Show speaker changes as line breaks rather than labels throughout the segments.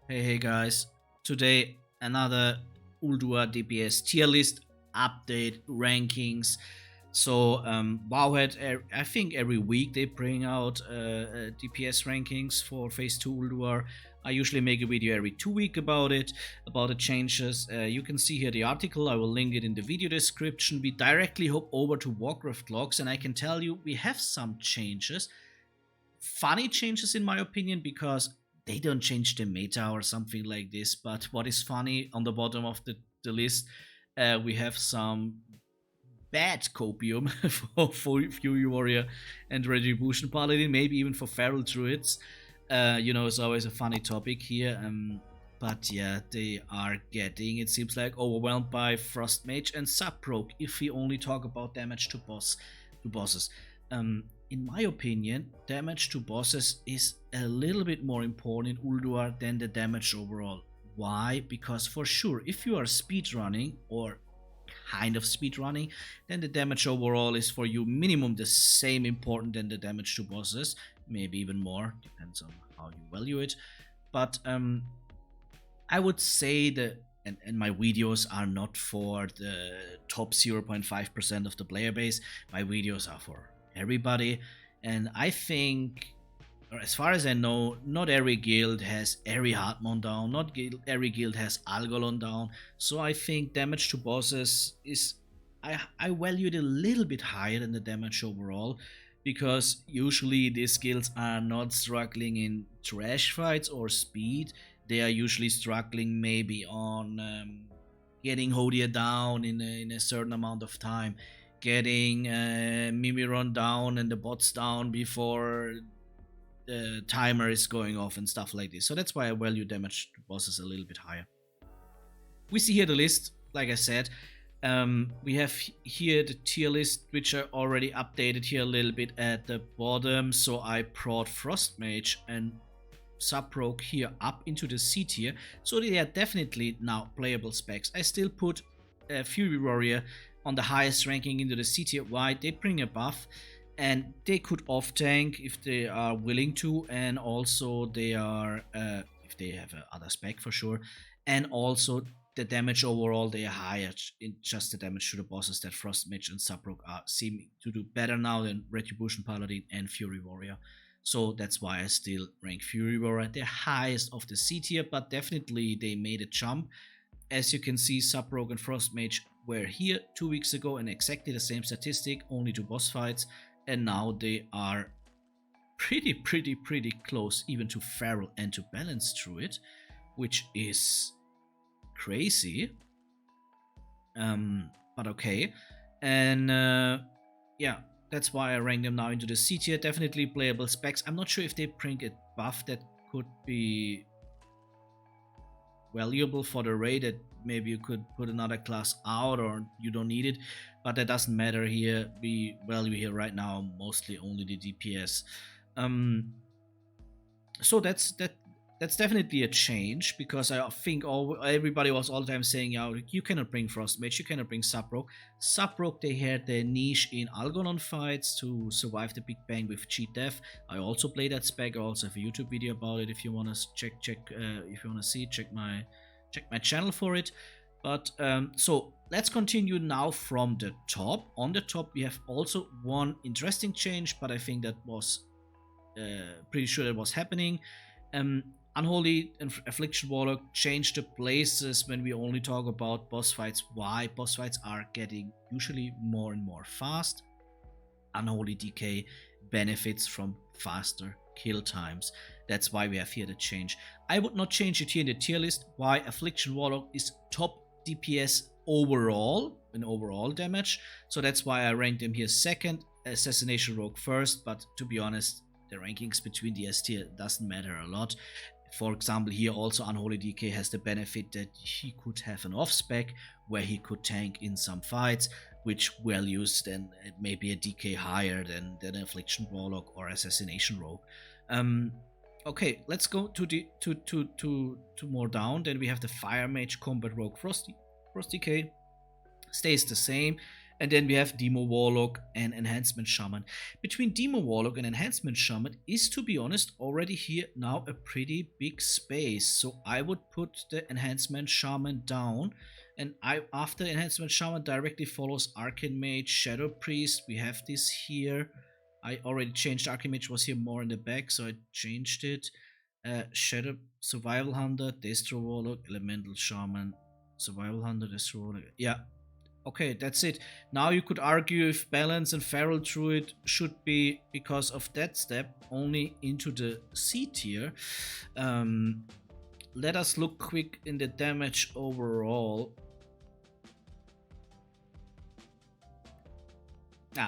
Hey guys, today another Ulduar DPS tier list update rankings. So wowhead, I think every week they bring out DPS rankings for phase 2 Ulduar. I usually make a video every 2 weeks about it, about the changes. You can see here the article, I will link it in the video description. We directly hop over to WotLK Logs and I can tell you we have some changes. Funny changes in my opinion, because they don't change the meta or something like this. But what is funny, on the bottom of the list, we have some bad copium for Fury Warrior and Retribution Paladin, maybe even for Feral Druids. You know, it's always a funny topic here. But yeah, they are getting, it seems like, overwhelmed by Frost Mage and Sub-Rogue if we only talk about damage to bosses. In my opinion, damage to bosses is a little bit more important in Ulduar than the damage overall. Why? Because for sure, if you are speedrunning or kind of speedrunning, then the damage overall is for you minimum the same important than the damage to bosses, maybe even more, depends on how you value it. But I would say that, and my videos are not for the top 0.5% of the player base, my videos are for everybody, and I think, or as far as I know, not every guild has every Hartmon down, not every guild has Algolon down, so I think damage to bosses is, I value it a little bit higher than the damage overall, because usually these guilds are not struggling in trash fights or speed, they are usually struggling maybe on getting Hodia down in a certain amount of time, getting Mimiron down and the bots down before the timer is going off and stuff like this. So that's why I value damage to bosses a little bit higher. We see here the list, like I said. We have here the tier list, which I already updated here a little bit at the bottom. So I brought Frost Mage and Sub-Rogue here up into the C tier. So they are definitely now playable specs. I still put Fury Warrior on the highest ranking into the C tier. Why? They bring a buff and they could off tank if they are willing to, and also they are if they have other spec for sure, and also the damage overall they are higher in just the damage to the bosses that Frost Mage and Sub-Rogue seem to do better now than Retribution Paladin and Fury Warrior. So that's why I still rank Fury Warrior the highest of the C tier, but definitely they made a jump. As you can see, Sub-Rogue and Frost Mage were here 2 weeks ago and exactly the same statistic, only 2 boss fights, and now they are pretty close even to Feral and to Balance Druid, which is crazy. But okay. And yeah, that's why I rank them now into the C tier. Definitely playable specs. I'm not sure if they bring a buff that could be valuable for the raid, that maybe you could put another class out or you don't need it, but that doesn't matter here. We value here right now mostly only the DPS. So that's definitely a change, because I think everybody was all the time saying, yeah, you cannot bring Frost Mage, you cannot bring Sub-Rogue. Sub-Rogue, they had their niche in Algolon fights to survive the Big Bang with cheat death. I also play that spec. I also have a YouTube video about it. If you want to check if you want to see, check my channel for it. But so let's continue now from the top. On the top, we have also one interesting change, but I think that was pretty sure that was happening. Unholy and Affliction Warlock changed the places when we only talk about boss fights. Why? Boss fights are getting usually more and more fast. Unholy DK benefits from faster kill times. That's why we have here the change. I would not change it here in the tier list. Why? Affliction Warlock is top DPS overall, in overall damage. So that's why I ranked him here second, Assassination Rogue first. But to be honest, the rankings between the S tier doesn't matter a lot. For example, here also Unholy DK has the benefit that he could have an off spec where he could tank in some fights, which values then maybe a DK higher than Affliction Warlock or Assassination Rogue. Okay, let's go to more down. Then we have the Fire Mage Combat Rogue Frost DK. Stays the same. And then we have Demo Warlock and Enhancement Shaman. Between Demo Warlock and Enhancement Shaman is, to be honest, already here now a pretty big space. So I would put the Enhancement Shaman down. And after Enhancement Shaman directly follows Arcane Mage, Shadow Priest. We have this here. I already changed. Arcane Mage was here more in the back, so I changed it. Shadow Survival Hunter, Destro Warlock, Elemental Shaman, Survival Hunter, Destro Warlock. Yeah. Okay, that's it. Now you could argue if Balance and Feral Druid should be, because of that step, only into the C tier. Let us look quick in the damage overall.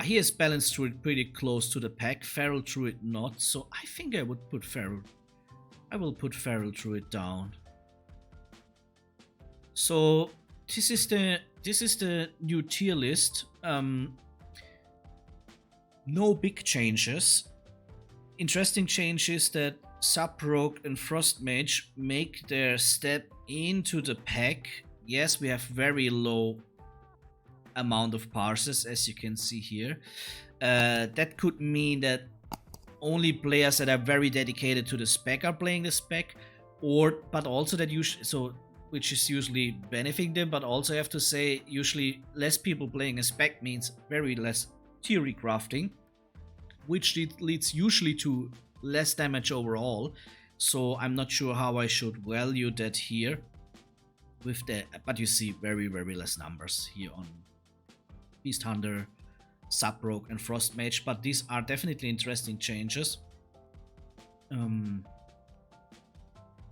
Here's Balance Druid pretty close to the pack, Feral Druid not, so I think I would put Feral. I will put Feral Druid down. So this is the new tier list. No big changes. Interesting changes that Sub-Rogue and Frost Mage make their step into the pack. Yes, we have very low amount of parses, as you can see here. That could mean that only players that are very dedicated to the spec are playing the spec, but also that which is usually benefiting them, but also I have to say usually less people playing a spec means very less theory crafting, which leads usually to less damage overall. So I'm not sure how I should value that here with but you see very less numbers here on Beast Hunter, Sub-Rogue and Frost Mage, but these are definitely interesting changes.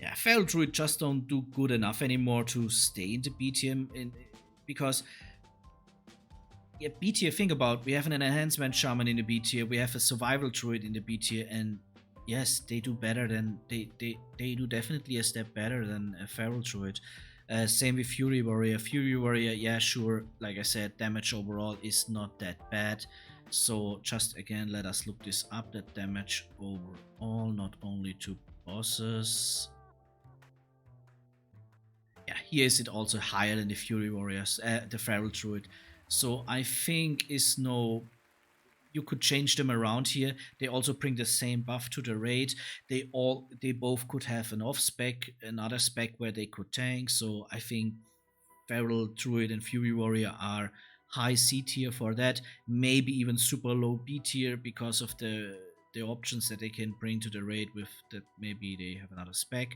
Yeah, Feral Druid just don't do good enough anymore to stay in the B tier, because yeah, B tier, think about, we have an Enhancement Shaman in the B tier, we have a Survival Druid in the B tier, and yes, they do better than, they do definitely a step better than a Feral Druid. Same with Fury Warrior. Fury Warrior, yeah, sure, like I said, damage overall is not that bad. So just again, let us look this up, that damage overall, not only to bosses. Yeah, here is it also higher than the Fury Warriors, the Feral Druid. So I think you could change them around here. They also bring the same buff to the raid. They both could have an off spec, another spec where they could tank. So I think Feral Druid and Fury Warrior are high C tier for that. Maybe even super low B tier because of the options that they can bring to the raid with that. Maybe they have another spec.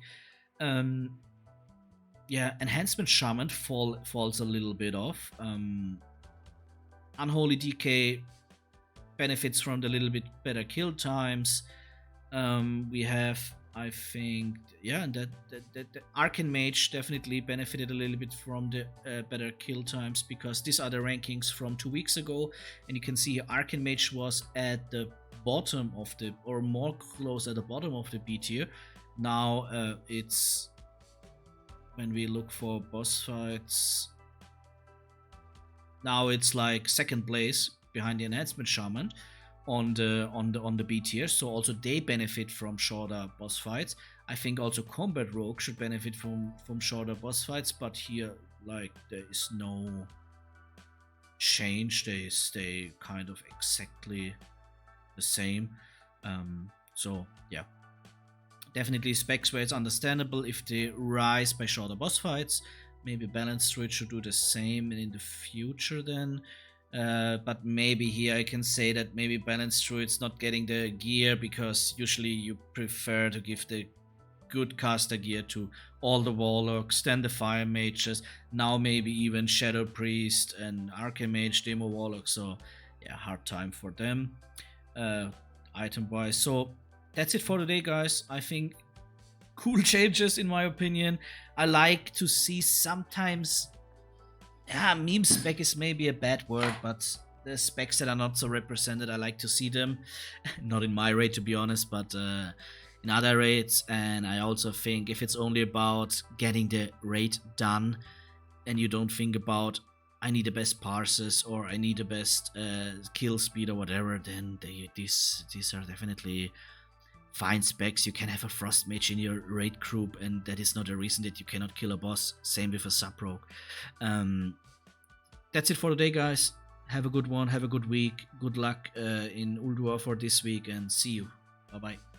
Yeah, Enhancement Shaman falls a little bit off. Unholy DK benefits from the little bit better kill times. We have, I think, yeah, and that the Arcane Mage definitely benefited a little bit from the better kill times, because these are the rankings from 2 weeks ago, and you can see Arcane Mage was at the bottom of the, or more close at the bottom of the B tier. Now it's, when we look for boss fights, now it's like second place behind the Enhancement Shaman on the B tier. So also they benefit from shorter boss fights. I think also Combat Rogue should benefit from shorter boss fights, but here like there is no change. They stay kind of exactly the same. So yeah, definitely specs where it's understandable if they rise by shorter boss fights. Maybe Balance Druid should do the same in the future then. But maybe here I can say that maybe Balance Druid's not getting the gear, because usually you prefer to give the good caster gear to all the Warlocks, then the Fire Mages, now maybe even Shadow Priest and Arcane Mage, Demo Warlock. So yeah, hard time for them item wise. So that's it for today, guys. I think cool changes in my opinion. I like to see sometimes, meme spec is maybe a bad word, but the specs that are not so represented, I like to see them. Not in my raid, to be honest, but in other raids. And I also think if it's only about getting the raid done, and you don't think about, I need the best parses or I need the best kill speed or whatever, then these are definitely fine specs. You can have a Frost Mage in your raid group, and that is not a reason that you cannot kill a boss. Same with a Sub-Rogue. That's it for today, guys. Have a good one. Have a good week. Good luck in Ulduar for this week, and see you. Bye bye.